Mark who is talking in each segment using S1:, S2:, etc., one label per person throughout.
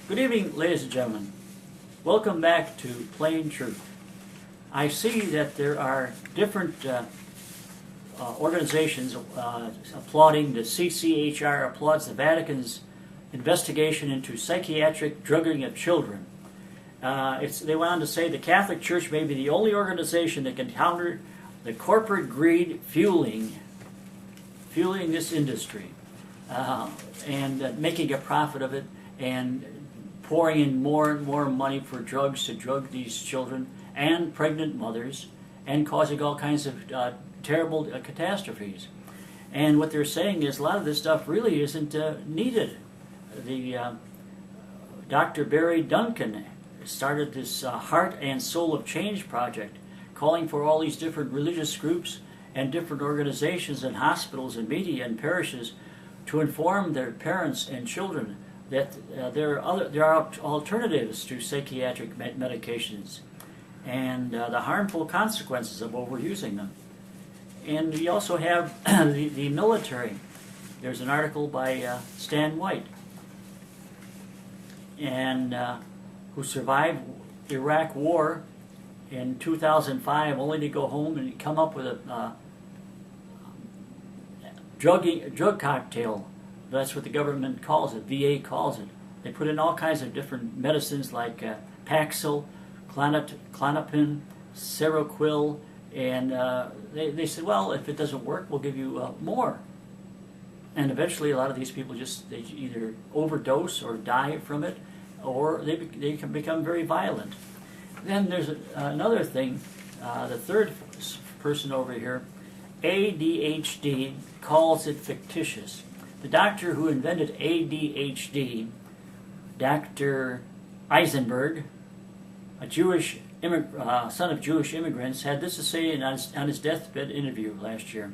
S1: Good evening, ladies and gentlemen. Welcome back to Plain Truth. I see that there are different organizations applauding the Cchr applauds the Vatican's investigation into psychiatric drugging of children. They went on to say the Catholic Church may be the only organization that can counter the corporate greed fueling this industry and making a profit of it and pouring in more and more money for drugs to drug these children and pregnant mothers and causing all kinds of terrible catastrophes. And what they're saying is a lot of this stuff really isn't needed. Dr. Barry Duncan started this Heart and Soul of Change project, calling for all these different religious groups and different organizations and hospitals and media and parishes to inform their parents and children that there are alternatives to psychiatric medications and the harmful consequences of overusing them. And we also have the military. There's an article by Stan White, and who survived Iraq War in 2005, only to go home and come up with a drug cocktail. That's what the government calls it, VA calls it. They put in all kinds of different medicines like Paxil, Klonopin, Seroquel, and they said, well, if it doesn't work, we'll give you more. And eventually a lot of these people they either overdose or die from it, or they can become very violent. Then there's another thing, the third person over here, ADHD, calls it fictitious. The doctor who invented ADHD, Dr. Eisenberg, a Jewish son of Jewish immigrants, had this to say on his deathbed interview last year.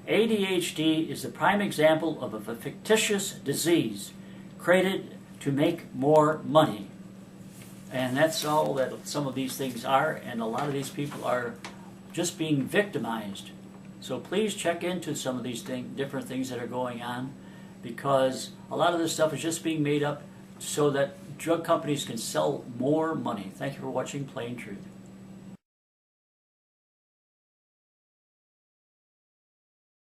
S1: ADHD is the prime example of a fictitious disease created to make more money. And that's all that some of these things are, and a lot of these people are just being victimized. So please check into some of these different things that are going on, because a lot of this stuff is just being made up so that drug companies can sell more money. Thank you for watching Plain Truth.